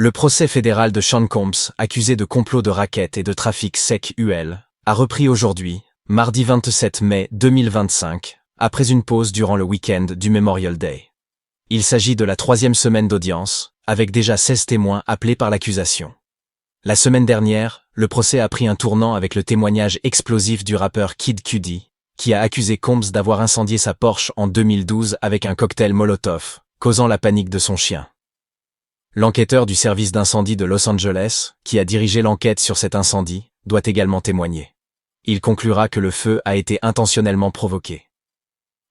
Le procès fédéral de Sean Combs, accusé de complot de racket et de trafic sexuel, a repris aujourd'hui, mardi 27 mai 2025, après une pause durant le week-end du Memorial Day. Il s'agit de la 3e semaine d'audience, avec déjà 16 témoins appelés par l'accusation. La semaine dernière, le procès a pris un tournant avec le témoignage explosif du rappeur Kid Cudi, qui a accusé Combs d'avoir incendié sa Porsche en 2012 avec un cocktail Molotov, causant la panique de son chien. L'enquêteur du service d'incendie de Los Angeles, qui a dirigé l'enquête sur cet incendie, doit également témoigner. Il conclura que le feu a été intentionnellement provoqué.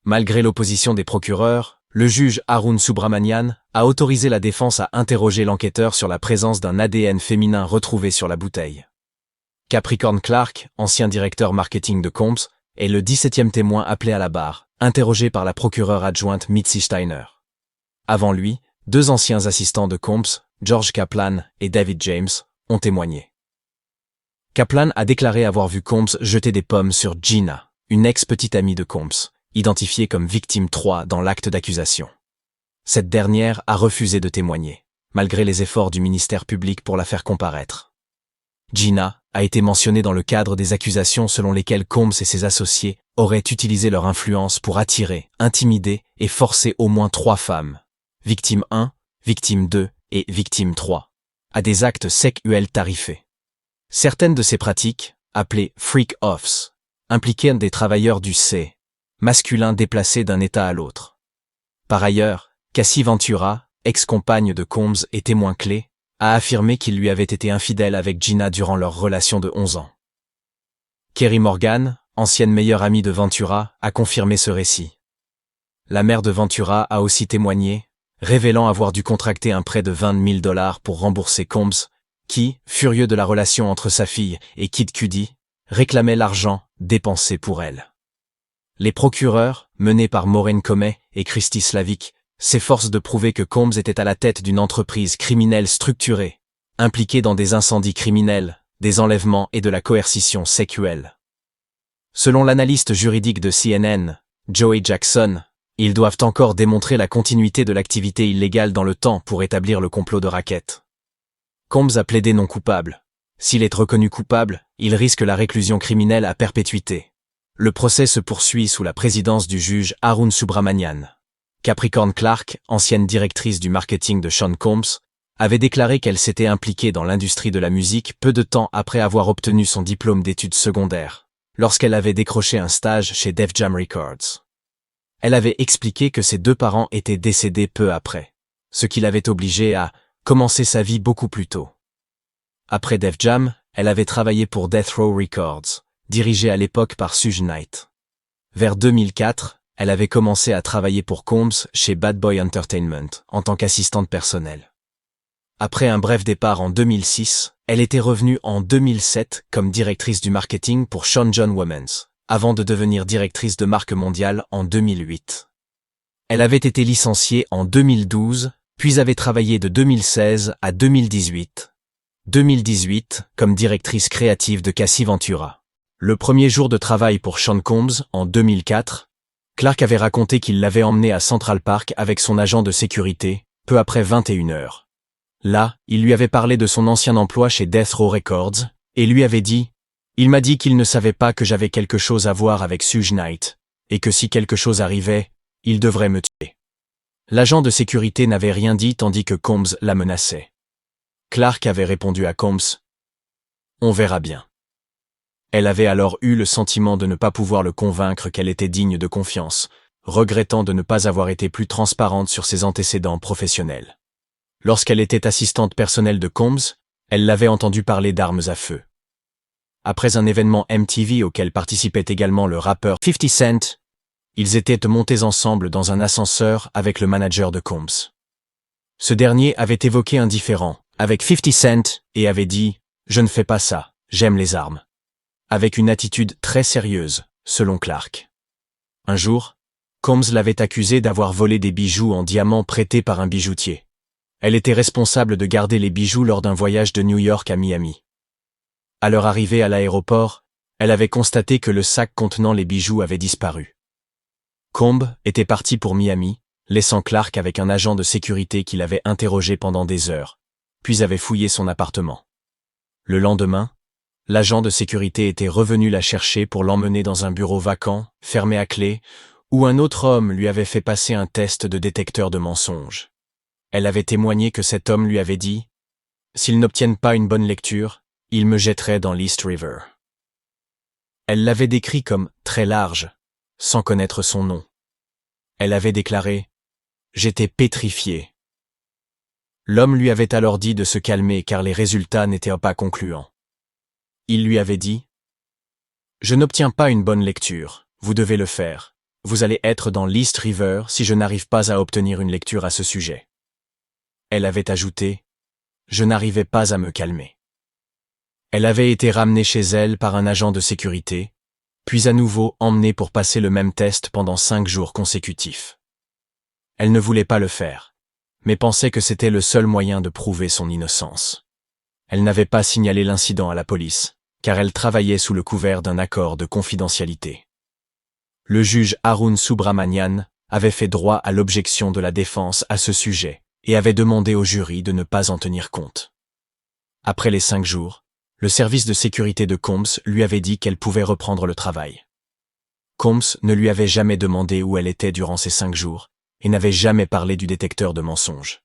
Malgré l'opposition des procureurs, le juge Arun Subramanian a autorisé la défense à interroger l'enquêteur sur la présence d'un ADN féminin retrouvé sur la bouteille. Capricorn Clark, ancien directeur marketing de Combs, est le 17e témoin appelé à la barre, interrogé par la procureure adjointe Mitzi Steiner. Avant lui, 2 anciens assistants de Combs, George Kaplan et David James, ont témoigné. Kaplan a déclaré avoir vu Combs jeter des pommes sur Gina, une ex-petite amie de Combs, identifiée comme victime 3 dans l'acte d'accusation. Cette dernière a refusé de témoigner, malgré les efforts du ministère public pour la faire comparaître. Gina a été mentionnée dans le cadre des accusations selon lesquelles Combs et ses associés auraient utilisé leur influence pour attirer, intimider et forcer au moins 3 femmes, victime 1, victime 2 et victime 3, à des actes sexuels tarifés. Certaines de ces pratiques, appelées freak-offs, impliquaient des travailleurs du sexe masculin déplacés d'un état à l'autre. Par ailleurs, Cassie Ventura, ex-compagne de Combs et témoin clé, a affirmé qu'il lui avait été infidèle avec Gina durant leur relation de 11 ans. Kerry Morgan, ancienne meilleure amie de Ventura, a confirmé ce récit. La mère de Ventura a aussi témoigné, révélant avoir dû contracter un prêt de $20 000 pour rembourser Combs, qui, furieux de la relation entre sa fille et Kid Cudi, réclamait l'argent dépensé pour elle. Les procureurs, menés par Maureen Comey et Christy Slavic, s'efforcent de prouver que Combs était à la tête d'une entreprise criminelle structurée, impliquée dans des incendies criminels, des enlèvements et de la coercition sexuelle. Selon l'analyste juridique de CNN, Joey Jackson, ils doivent encore démontrer la continuité de l'activité illégale dans le temps pour établir le complot de racket. Combs a plaidé non coupable. S'il est reconnu coupable, il risque la réclusion criminelle à perpétuité. Le procès se poursuit sous la présidence du juge Arun Subramanian. Capricorn Clark, ancienne directrice du marketing de Sean Combs, avait déclaré qu'elle s'était impliquée dans l'industrie de la musique peu de temps après avoir obtenu son diplôme d'études secondaires, lorsqu'elle avait décroché un stage chez Def Jam Records. Elle avait expliqué que ses 2 parents étaient décédés peu après, ce qui l'avait obligée à commencer sa vie beaucoup plus tôt. Après Def Jam, elle avait travaillé pour Death Row Records, dirigé à l'époque par Suge Knight. Vers 2004, elle avait commencé à travailler pour Combs chez Bad Boy Entertainment en tant qu'assistante personnelle. Après un bref départ en 2006, elle était revenue en 2007 comme directrice du marketing pour Sean John Womens, avant de devenir directrice de marque mondiale en 2008. Elle avait été licenciée en 2012, puis avait travaillé de 2016 à 2018. 2018 comme directrice créative de Cassie Ventura. Le premier jour de travail pour Sean Combs, en 2004, Clark avait raconté qu'il l'avait emmené à Central Park avec son agent de sécurité, peu après 21 heures. Là, il lui avait parlé de son ancien emploi chez Death Row Records, et lui avait dit « Il m'a dit qu'il ne savait pas que j'avais quelque chose à voir avec Suge Knight, et que si quelque chose arrivait, il devrait me tuer. » L'agent de sécurité n'avait rien dit tandis que Combs la menaçait. Clark avait répondu à Combs « On verra bien. » Elle avait alors eu le sentiment de ne pas pouvoir le convaincre qu'elle était digne de confiance, regrettant de ne pas avoir été plus transparente sur ses antécédents professionnels. Lorsqu'elle était assistante personnelle de Combs, elle l'avait entendu parler d'armes à feu. Après un événement MTV auquel participait également le rappeur 50 Cent, ils étaient montés ensemble dans un ascenseur avec le manager de Combs. Ce dernier avait évoqué un différend avec 50 Cent et avait dit « Je ne fais pas ça, j'aime les armes », avec une attitude très sérieuse, selon Clark. Un jour, Combs l'avait accusé d'avoir volé des bijoux en diamant prêtés par un bijoutier. Elle était responsable de garder les bijoux lors d'un voyage de New York à Miami. À leur arrivée à l'aéroport, elle avait constaté que le sac contenant les bijoux avait disparu. Combs était parti pour Miami, laissant Clark avec un agent de sécurité qui l'avait interrogé pendant des heures, puis avait fouillé son appartement. Le lendemain, l'agent de sécurité était revenu la chercher pour l'emmener dans un bureau vacant, fermé à clé, où un autre homme lui avait fait passer un test de détecteur de mensonges. Elle avait témoigné que cet homme lui avait dit « S'ils n'obtiennent pas une bonne lecture, ils me jetteraient dans l'East River ». Elle l'avait décrit comme très large, sans connaître son nom. Elle avait déclaré « J'étais pétrifiée ». L'homme lui avait alors dit de se calmer car les résultats n'étaient pas concluants. Il lui avait dit « Je n'obtiens pas une bonne lecture, vous devez le faire. Vous allez être dans l'East River si je n'arrive pas à obtenir une lecture à ce sujet. » Elle avait ajouté « Je n'arrivais pas à me calmer. » Elle avait été ramenée chez elle par un agent de sécurité, puis à nouveau emmenée pour passer le même test pendant 5 jours consécutifs. Elle ne voulait pas le faire, mais pensait que c'était le seul moyen de prouver son innocence. Elle n'avait pas signalé l'incident à la police, car elle travaillait sous le couvert d'un accord de confidentialité. Le juge Arun Subramanian avait fait droit à l'objection de la défense à ce sujet et avait demandé au jury de ne pas en tenir compte. Après les 5 jours, le service de sécurité de Combs lui avait dit qu'elle pouvait reprendre le travail. Combs ne lui avait jamais demandé où elle était durant ces 5 jours et n'avait jamais parlé du détecteur de mensonges.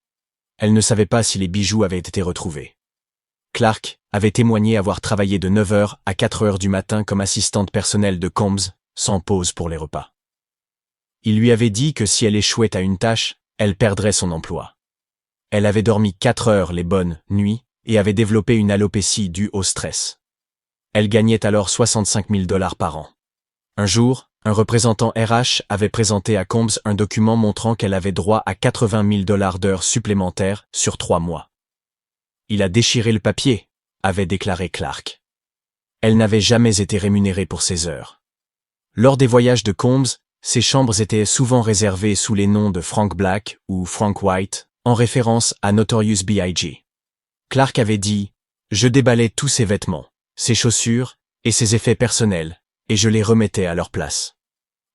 Elle ne savait pas si les bijoux avaient été retrouvés. Clark avait témoigné avoir travaillé de 9 h à 4 h du matin comme assistante personnelle de Combs, sans pause pour les repas. Il lui avait dit que si elle échouait à une tâche, elle perdrait son emploi. Elle avait dormi 4 heures les bonnes nuits et avait développé une alopécie due au stress. Elle gagnait alors 65 000 $ par an. Un jour, un représentant RH avait présenté à Combs un document montrant qu'elle avait droit à 80 000 $ d'heures supplémentaires sur 3 mois. Il a déchiré le papier, avait déclaré Clark. Elle n'avait jamais été rémunérée pour ses heures. Lors des voyages de Combs, ses chambres étaient souvent réservées sous les noms de Frank Black ou Frank White, en référence à Notorious B.I.G. Clark avait dit « Je déballais tous ses vêtements, ses chaussures et ses effets personnels, et je les remettais à leur place. »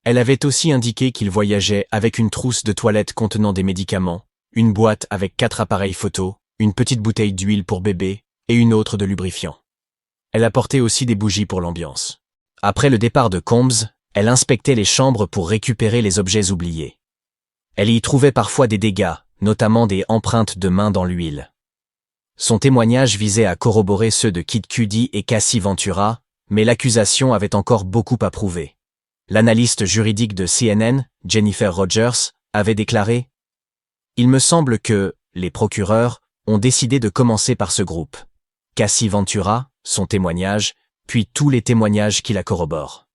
Elle avait aussi indiqué qu'il voyageait avec une trousse de toilette contenant des médicaments, une boîte avec 4 appareils photo, une petite bouteille d'huile pour bébé et une autre de lubrifiant. Elle apportait aussi des bougies pour l'ambiance. Après le départ de Combs, elle inspectait les chambres pour récupérer les objets oubliés. Elle y trouvait parfois des dégâts, notamment des empreintes de mains dans l'huile. Son témoignage visait à corroborer ceux de Kid Cudi et Cassie Ventura, mais l'accusation avait encore beaucoup à prouver. L'analyste juridique de CNN, Jennifer Rogers, avait déclaré « Il me semble que, les procureurs, ont décidé de commencer par ce groupe. Cassie Ventura, son témoignage, puis tous les témoignages qui la corroborent. »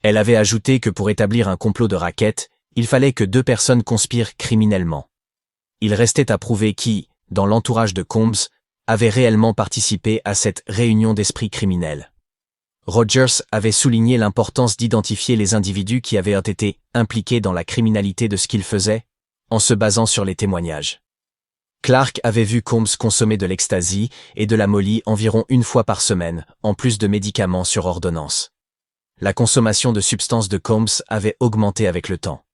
Elle avait ajouté que pour établir un complot de racket, il fallait que 2 personnes conspirent criminellement. Il restait à prouver qui, dans l'entourage de Combs, avait réellement participé à cette réunion d'esprit criminel. Rogers avait souligné l'importance d'identifier les individus qui avaient été impliqués dans la criminalité de ce qu'ils faisaient, en se basant sur les témoignages. Clark avait vu Combs consommer de l'ecstasy et de la molly environ 1 fois par semaine, en plus de médicaments sur ordonnance. La consommation de substances de Combs avait augmenté avec le temps.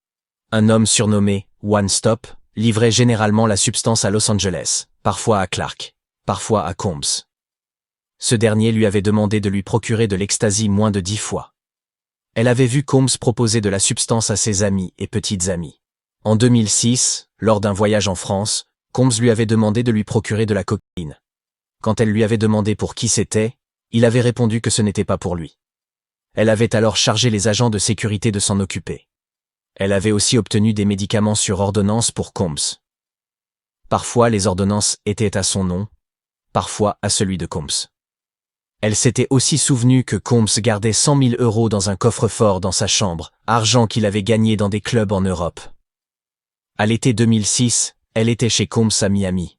Un homme surnommé One Stop livrait généralement la substance à Los Angeles, parfois à Clark, parfois à Combs. Ce dernier lui avait demandé de lui procurer de l'ecstasy moins de 10 fois. Elle avait vu Combs proposer de la substance à ses amis et petites amies. En 2006, lors d'un voyage en France, Combs lui avait demandé de lui procurer de la cocaïne. Quand elle lui avait demandé pour qui c'était, il avait répondu que ce n'était pas pour lui. Elle avait alors chargé les agents de sécurité de s'en occuper. Elle avait aussi obtenu des médicaments sur ordonnance pour Combs. Parfois les ordonnances étaient à son nom, parfois à celui de Combs. Elle s'était aussi souvenue que Combs gardait 100 000 € dans un coffre-fort dans sa chambre, argent qu'il avait gagné dans des clubs en Europe. À l'été 2006, elle était chez Combs à Miami.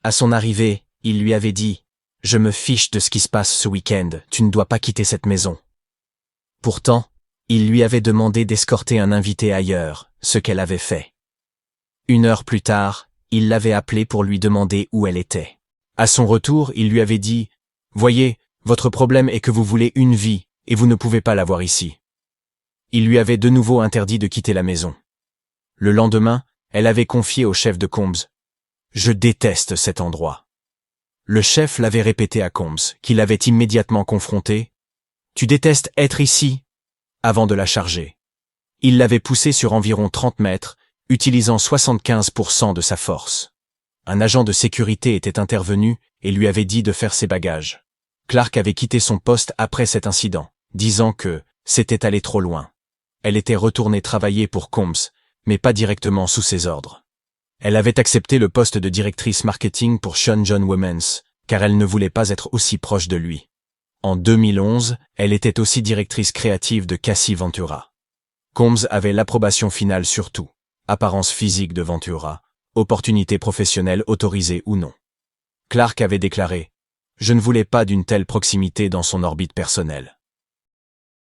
À son arrivée, il lui avait dit « Je me fiche de ce qui se passe ce week-end, tu ne dois pas quitter cette maison. » Pourtant, il lui avait demandé d'escorter un invité ailleurs, ce qu'elle avait fait. 1 heure plus tard, il l'avait appelée pour lui demander où elle était. À son retour, il lui avait dit « Voyez, votre problème est que vous voulez une vie, et vous ne pouvez pas l'avoir ici. » Il lui avait de nouveau interdit de quitter la maison. Le lendemain, elle avait confié au chef de Combs « Je déteste cet endroit. Le chef l'avait répété à Combs, qui l'avait immédiatement confronté. « Tu détestes être ici ?» avant de la charger. Il l'avait poussée sur environ 30 mètres, utilisant 75% de sa force. Un agent de sécurité était intervenu et lui avait dit de faire ses bagages. Clark avait quitté son poste après cet incident, disant que c'était allé trop loin. Elle était retournée travailler pour Combs, mais pas directement sous ses ordres. Elle avait accepté le poste de directrice marketing pour Sean John Womans, car elle ne voulait pas être aussi proche de lui. En 2011, elle était aussi directrice créative de Cassie Ventura. Combs avait l'approbation finale sur tout, apparence physique de Ventura, opportunité professionnelle autorisée ou non. Clark avait déclaré « Je ne voulais pas d'une telle proximité dans son orbite personnelle ».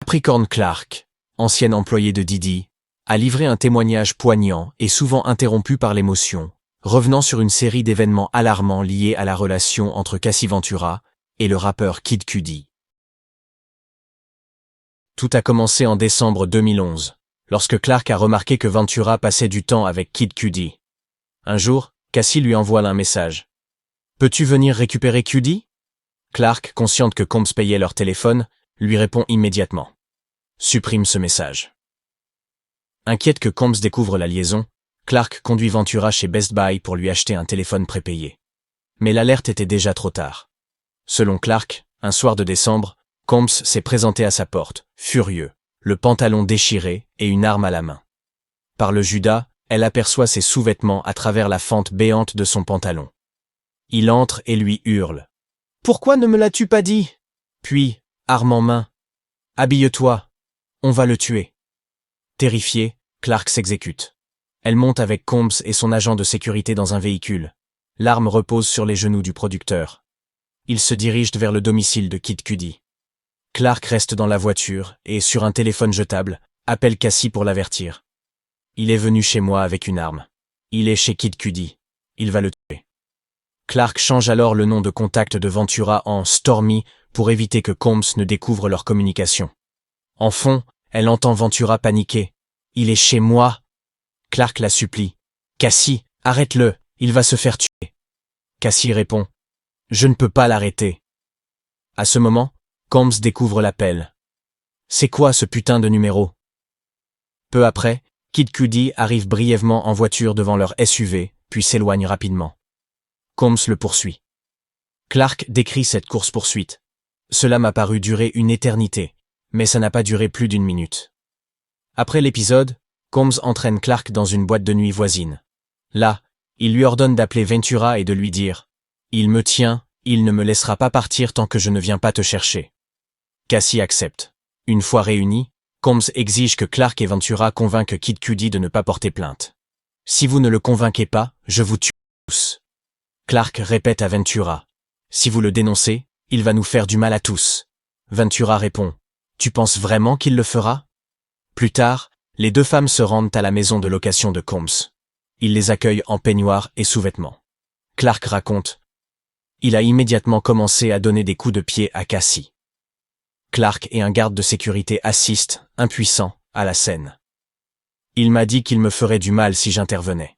Capricorn Clark, ancienne employée de Didi, a livré un témoignage poignant et souvent interrompu par l'émotion, revenant sur une série d'événements alarmants liés à la relation entre Cassie Ventura et le rappeur Kid Cudi. Tout a commencé en décembre 2011, lorsque Clark a remarqué que Ventura passait du temps avec Kid Cudi. Un jour, Cassie lui envoie un message. « Peux-tu venir récupérer Cudi ?» Clark, consciente que Combs payait leur téléphone, lui répond immédiatement. Supprime ce message. Inquiète que Combs découvre la liaison, Clark conduit Ventura chez Best Buy pour lui acheter un téléphone prépayé. Mais l'alerte était déjà trop tard. Selon Clark, un soir de décembre, Combs s'est présenté à sa porte, furieux, le pantalon déchiré et une arme à la main. Par le Judas, elle aperçoit ses sous-vêtements à travers la fente béante de son pantalon. Il entre et lui hurle. « Pourquoi ne me l'as-tu pas dit ?» Puis, arme en main. « Habille-toi, on va le tuer. » Terrifiée, Clark s'exécute. Elle monte avec Combs et son agent de sécurité dans un véhicule. L'arme repose sur les genoux du producteur. Ils se dirigent vers le domicile de Kid Cudi. Clark reste dans la voiture et, sur un téléphone jetable, appelle Cassie pour l'avertir. Il est venu chez moi avec une arme. Il est chez Kid Cudi. Il va le tuer. Clark change alors le nom de contact de Ventura en Stormy pour éviter que Combs ne découvre leur communication. En fond, elle entend Ventura paniquer. « Il est chez moi !» Clark la supplie. « Cassie, arrête-le, il va se faire tuer. » Cassie répond. « Je ne peux pas l'arrêter. » À ce moment, Combs découvre l'appel. « C'est quoi ce putain de numéro ?» Peu après, Kid Cudi arrive brièvement en voiture devant leur SUV, puis s'éloigne rapidement. Combs le poursuit. Clark décrit cette course-poursuite. « Cela m'a paru durer une éternité, mais ça n'a pas duré plus d'1 minute. » Après l'épisode, Combs entraîne Clark dans une boîte de nuit voisine. Là, il lui ordonne d'appeler Ventura et de lui dire « Il me tient, il ne me laissera pas partir tant que je ne viens pas te chercher. » Cassie accepte. Une fois réunis, Combs exige que Clark et Ventura convainquent Kid Cudi de ne pas porter plainte. « Si vous ne le convainquez pas, je vous tue tous. » Clark répète à Ventura. « Si vous le dénoncez, il va nous faire du mal à tous. » Ventura répond. « Tu penses vraiment qu'il le fera ?» Plus tard, les deux femmes se rendent à la maison de location de Combs. Il les accueille en peignoir et sous-vêtements. Clark raconte. Il a immédiatement commencé à donner des coups de pied à Cassie. Clark et un garde de sécurité assistent, impuissants, à la scène. Il m'a dit qu'il me ferait du mal si j'intervenais.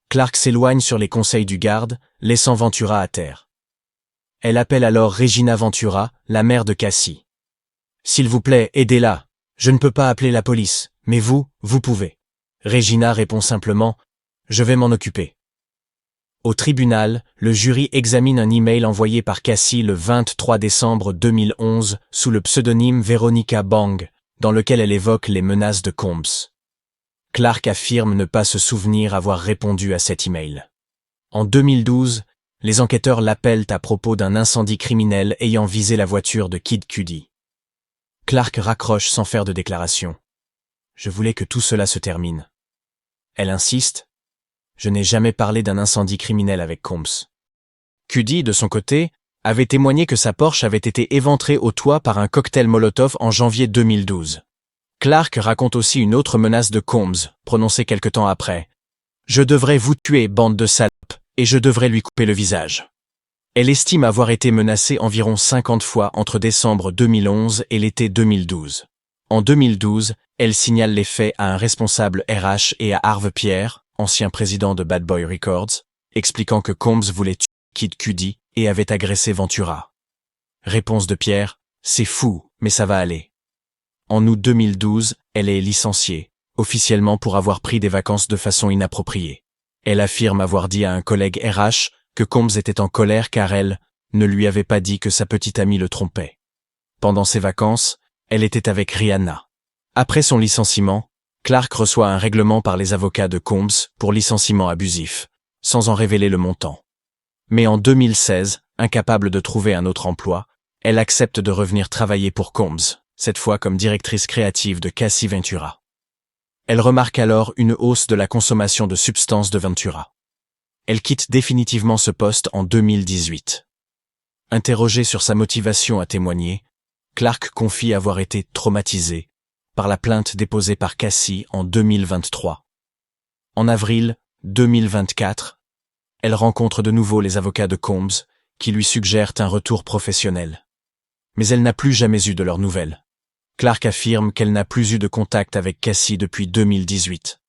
Clark s'éloigne sur les conseils du garde, laissant Ventura à terre. Elle appelle alors Regina Ventura, la mère de Cassie. « S'il vous plaît, aidez-la. Je ne peux pas appeler la police, mais vous pouvez. » Regina répond simplement « Je vais m'en occuper. » Au tribunal, le jury examine un email envoyé par Cassie le 23 décembre 2011 sous le pseudonyme Veronica Bang, dans lequel elle évoque les menaces de Combs. Clark affirme ne pas se souvenir avoir répondu à cet email. En 2012, les enquêteurs l'appellent à propos d'un incendie criminel ayant visé la voiture de Kid Cudi. Clark raccroche sans faire de déclaration. « Je voulais que tout cela se termine. » Elle insiste. « Je n'ai jamais parlé d'un incendie criminel avec Combs. » Cudi, de son côté, avait témoigné que sa Porsche avait été éventrée au toit par un cocktail Molotov en janvier 2012. Clark raconte aussi une autre menace de Combs, prononcée quelque temps après. « Je devrais vous tuer, bande de salopes, et je devrais lui couper le visage. » Elle estime avoir été menacée environ 50 fois entre décembre 2011 et l'été 2012. En 2012, elle signale les faits à un responsable RH et à Harve Pierre, ancien président de Bad Boy Records, expliquant que Combs voulait tuer Kid Cudi et avait agressé Ventura. Réponse de Pierre, c'est fou, mais ça va aller. En août 2012, elle est licenciée, officiellement pour avoir pris des vacances de façon inappropriée. Elle affirme avoir dit à un collègue RH que Combs était en colère car elle ne lui avait pas dit que sa petite amie le trompait. Pendant ses vacances, elle était avec Rihanna. Après son licenciement, Clark reçoit un règlement par les avocats de Combs pour licenciement abusif, sans en révéler le montant. Mais en 2016, incapable de trouver un autre emploi, elle accepte de revenir travailler pour Combs, cette fois comme directrice créative de Cassie Ventura. Elle remarque alors une hausse de la consommation de substances de Ventura. Elle quitte définitivement ce poste en 2018. Interrogée sur sa motivation à témoigner, Clark confie avoir été traumatisée par la plainte déposée par Cassie en 2023. En avril 2024, elle rencontre de nouveau les avocats de Combs qui lui suggèrent un retour professionnel. Mais elle n'a plus jamais eu de leurs nouvelles. Clark affirme qu'elle n'a plus eu de contact avec Cassie depuis 2018.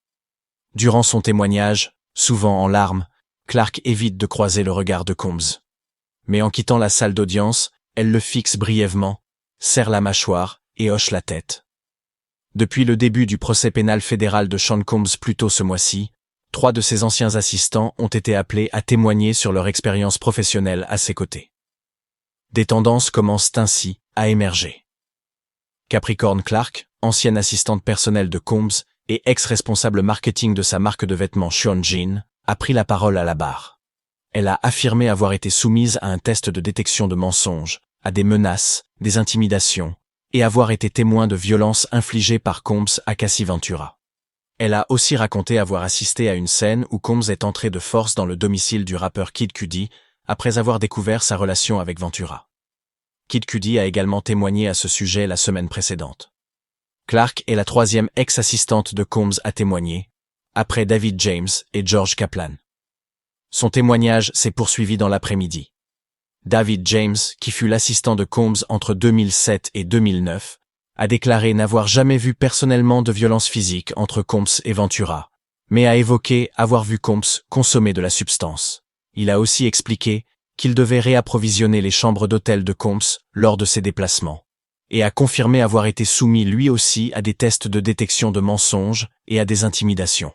Durant son témoignage, souvent en larmes, Clark évite de croiser le regard de Combs. Mais en quittant la salle d'audience, elle le fixe brièvement, serre la mâchoire et hoche la tête. Depuis le début du procès pénal fédéral de Sean Combs plus tôt ce mois-ci, 3 de ses anciens assistants ont été appelés à témoigner sur leur expérience professionnelle à ses côtés. Des tendances commencent ainsi à émerger. Capricorn Clark, ancienne assistante personnelle de Combs et ex-responsable marketing de sa marque de vêtements Sean Jean, a pris la parole à la barre. Elle a affirmé avoir été soumise à un test de détection de mensonges, à des menaces, des intimidations, et avoir été témoin de violences infligées par Combs à Cassie Ventura. Elle a aussi raconté avoir assisté à une scène où Combs est entré de force dans le domicile du rappeur Kid Cudi après avoir découvert sa relation avec Ventura. Kid Cudi a également témoigné à ce sujet la semaine précédente. Clark est la 3e ex-assistante de Combs à témoigner, après David James et George Kaplan. Son témoignage s'est poursuivi dans l'après-midi. David James, qui fut l'assistant de Combs entre 2007 et 2009, a déclaré n'avoir jamais vu personnellement de violence physique entre Combs et Ventura, mais a évoqué avoir vu Combs consommer de la substance. Il a aussi expliqué qu'il devait réapprovisionner les chambres d'hôtel de Combs lors de ses déplacements, et a confirmé avoir été soumis lui aussi à des tests de détection de mensonges et à des intimidations.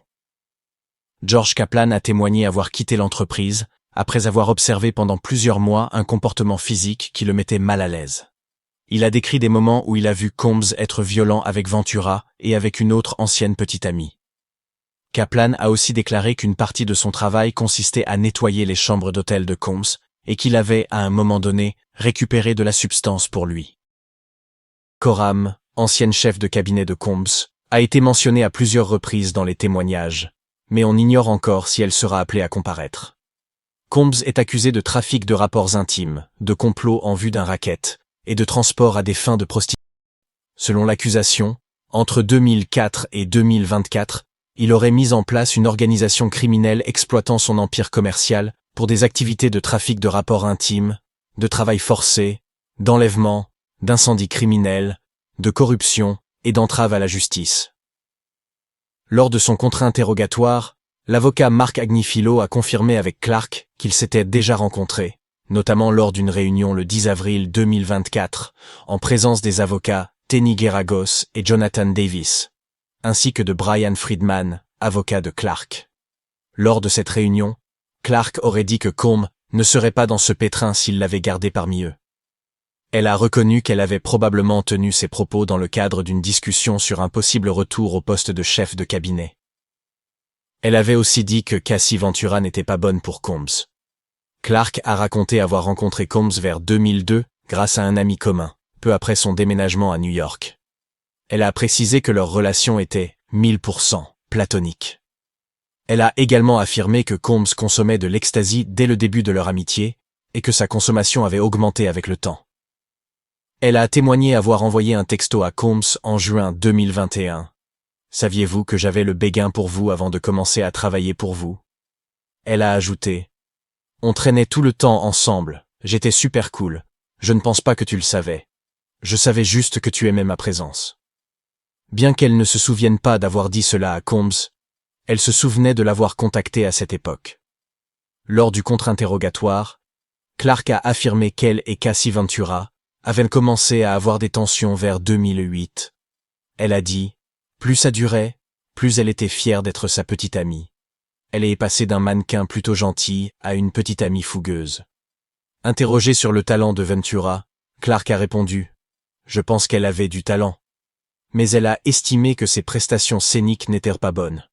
George Kaplan a témoigné avoir quitté l'entreprise après avoir observé pendant plusieurs mois un comportement physique qui le mettait mal à l'aise. Il a décrit des moments où il a vu Combs être violent avec Ventura et avec une autre ancienne petite amie. Kaplan a aussi déclaré qu'une partie de son travail consistait à nettoyer les chambres d'hôtel de Combs et qu'il avait, à un moment donné, récupéré de la substance pour lui. Coram, ancienne chef de cabinet de Combs, a été mentionnée à plusieurs reprises dans les témoignages, mais on ignore encore si elle sera appelée à comparaître. Combs est accusé de trafic de rapports intimes, de complot en vue d'un racket, et de transport à des fins de prostitution. Selon l'accusation, entre 2004 et 2024, il aurait mis en place une organisation criminelle exploitant son empire commercial pour des activités de trafic de rapports intimes, de travail forcé, d'enlèvement, d'incendie criminel, de corruption et d'entrave à la justice. Lors de son contre-interrogatoire, l'avocat Marc Agnifilo a confirmé avec Clark qu'ils s'étaient déjà rencontrés, notamment lors d'une réunion le 10 avril 2024, en présence des avocats Tenny Geragos et Jonathan Davis, ainsi que de Brian Friedman, avocat de Clark. Lors de cette réunion, Clark aurait dit que Combs ne serait pas dans ce pétrin s'il l'avait gardé parmi eux. Elle a reconnu qu'elle avait probablement tenu ses propos dans le cadre d'une discussion sur un possible retour au poste de chef de cabinet. Elle avait aussi dit que Cassie Ventura n'était pas bonne pour Combs. Clark a raconté avoir rencontré Combs vers 2002 grâce à un ami commun, peu après son déménagement à New York. Elle a précisé que leur relation était 1000% platonique. Elle a également affirmé que Combs consommait de l'ecstasy dès le début de leur amitié et que sa consommation avait augmenté avec le temps. Elle a témoigné avoir envoyé un texto à Combs en juin 2021. « Saviez-vous que j'avais le béguin pour vous avant de commencer à travailler pour vous ?» Elle a ajouté « On traînait tout le temps ensemble, j'étais super cool, je ne pense pas que tu le savais. Je savais juste que tu aimais ma présence. » Bien qu'elle ne se souvienne pas d'avoir dit cela à Combs, elle se souvenait de l'avoir contacté à cette époque. Lors du contre-interrogatoire, Clark a affirmé qu'elle et Cassie Ventura avaient commencé à avoir des tensions vers 2008. Elle a dit « Plus ça durait, plus elle était fière d'être sa petite amie. Elle est passée d'un mannequin plutôt gentil à une petite amie fougueuse. » Interrogée sur le talent de Ventura, Clark a répondu « Je pense qu'elle avait du talent. » Mais elle a estimé que ses prestations scéniques n'étaient pas bonnes.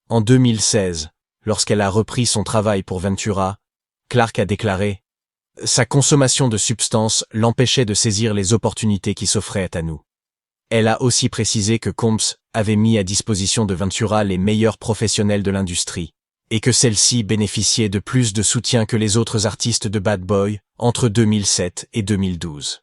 En 2016, lorsqu'elle a repris son travail pour Ventura, Clark a déclaré « Sa consommation de substances l'empêchait de saisir les opportunités qui s'offraient à nous. » Elle a aussi précisé que Combs avait mis à disposition de Ventura les meilleurs professionnels de l'industrie, et que celle-ci bénéficiait de plus de soutien que les autres artistes de Bad Boy entre 2007 et 2012.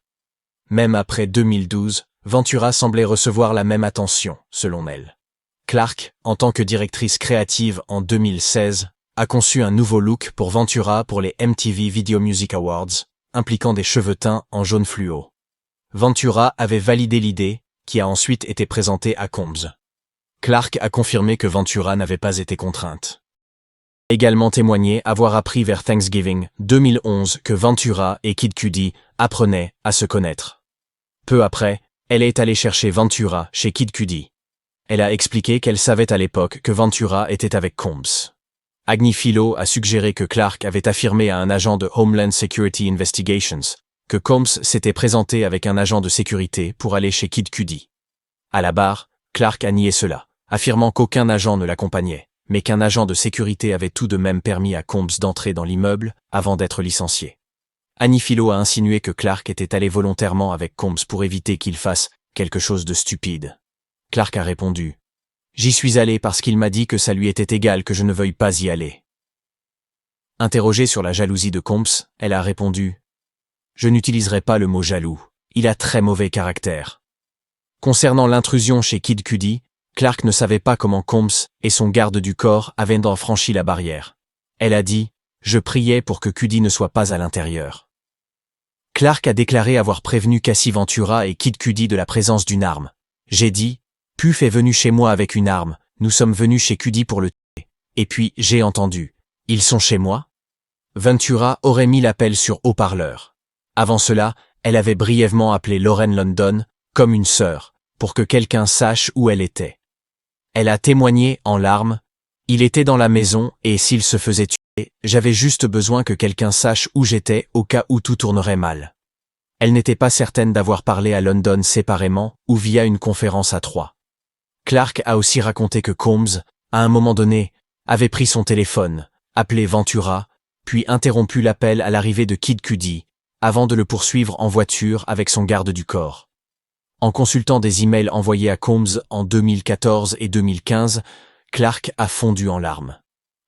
Même après 2012, Ventura semblait recevoir la même attention, selon elle. Clark, en tant que directrice créative en 2016, a conçu un nouveau look pour Ventura pour les MTV Video Music Awards, impliquant des cheveux teints en jaune fluo. Ventura avait validé l'idée, qui a ensuite été présentée à Combs. Clark a confirmé que Ventura n'avait pas été contrainte. Également témoigné avoir appris vers Thanksgiving 2011 que Ventura et Kid Cudi apprenaient à se connaître. Peu après, elle est allée chercher Ventura chez Kid Cudi. Elle a expliqué qu'elle savait à l'époque que Ventura était avec Combs. Agni Philo a suggéré que Clark avait affirmé à un agent de Homeland Security Investigations que Combs s'était présenté avec un agent de sécurité pour aller chez Kid Cudi. À la barre, Clark a nié cela, affirmant qu'aucun agent ne l'accompagnait, mais qu'un agent de sécurité avait tout de même permis à Combs d'entrer dans l'immeuble avant d'être licencié. Agni Philo a insinué que Clark était allé volontairement avec Combs pour éviter qu'il fasse quelque chose de stupide. Clark a répondu « J'y suis allé parce qu'il m'a dit que ça lui était égal que je ne veuille pas y aller. » Interrogée sur la jalousie de Combs, elle a répondu « Je n'utiliserai pas le mot jaloux, il a très mauvais caractère. » Concernant l'intrusion chez Kid Cudi, Clark ne savait pas comment Combs et son garde du corps avaient franchi la barrière. Elle a dit « Je priais pour que Cudi ne soit pas à l'intérieur. » Clark a déclaré avoir prévenu Cassie Ventura et Kid Cudi de la présence d'une arme. « J'ai dit, Puff est venu chez moi avec une arme, nous sommes venus chez Cudi pour le tuer. Et puis, j'ai entendu, ils sont chez moi ?» Ventura aurait mis l'appel sur haut-parleur. Avant cela, elle avait brièvement appelé Lauren London, comme une sœur, pour que quelqu'un sache où elle était. Elle a témoigné en larmes, « Il était dans la maison et s'il se faisait tuer, j'avais juste besoin que quelqu'un sache où j'étais au cas où tout tournerait mal. » Elle n'était pas certaine d'avoir parlé à London séparément ou via une conférence à trois. Clark a aussi raconté que Combs, à un moment donné, avait pris son téléphone, appelé Ventura, puis interrompu l'appel à l'arrivée de Kid Cudi, avant de le poursuivre en voiture avec son garde du corps. En consultant des emails envoyés à Combs en 2014 et 2015, Clark a fondu en larmes.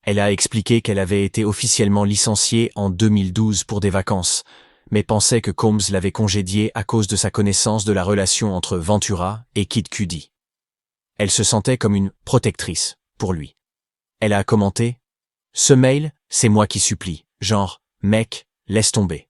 Elle a expliqué qu'elle avait été officiellement licenciée en 2012 pour des vacances, mais pensait que Combs l'avait congédiée à cause de sa connaissance de la relation entre Ventura et Kid Cudi. Elle se sentait comme une protectrice pour lui. Elle a commenté « Ce mail, c'est moi qui supplie, genre, mec, laisse tomber. »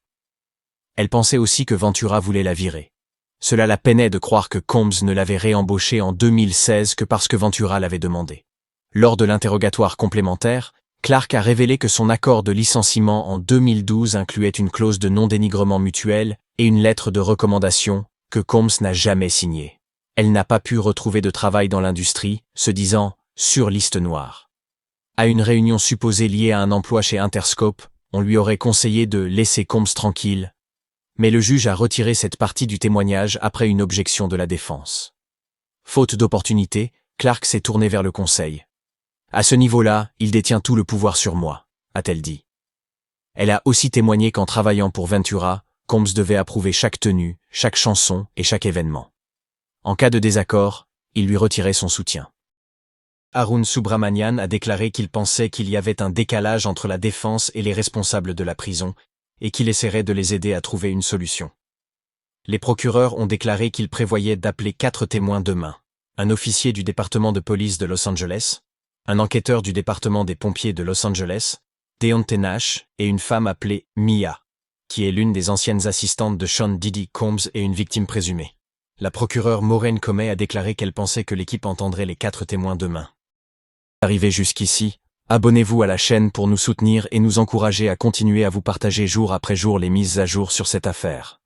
Elle pensait aussi que Ventura voulait la virer. Cela la peinait de croire que Combs ne l'avait réembauchée en 2016 que parce que Ventura l'avait demandé. Lors de l'interrogatoire complémentaire, Clark a révélé que son accord de licenciement en 2012 incluait une clause de non-dénigrement mutuel et une lettre de recommandation que Combs n'a jamais signée. Elle n'a pas pu retrouver de travail dans l'industrie, se disant « sur liste noire ». À une réunion supposée liée à un emploi chez Interscope, on lui aurait conseillé de laisser Combs tranquille, mais le juge a retiré cette partie du témoignage après une objection de la défense. Faute d'opportunité, Clark s'est tourné vers le conseil. « À ce niveau-là, il détient tout le pouvoir sur moi », a-t-elle dit. Elle a aussi témoigné qu'en travaillant pour Ventura, Combs devait approuver chaque tenue, chaque chanson et chaque événement. En cas de désaccord, il lui retirait son soutien. Arun Subramanian a déclaré qu'il pensait qu'il y avait un décalage entre la défense et les responsables de la prison et qu'il essaierait de les aider à trouver une solution. Les procureurs ont déclaré qu'ils prévoyaient d'appeler 4 témoins demain, un officier du département de police de Los Angeles, un enquêteur du département des pompiers de Los Angeles, Deontay Nash et une femme appelée Mia, qui est l'une des anciennes assistantes de Sean Diddy Combs et une victime présumée. La procureure Maureen Comey a déclaré qu'elle pensait que l'équipe entendrait les 4 témoins demain. Arrivé jusqu'ici, Abonnez-vous à la chaîne pour nous soutenir et nous encourager à continuer à vous partager jour après jour les mises à jour sur cette affaire.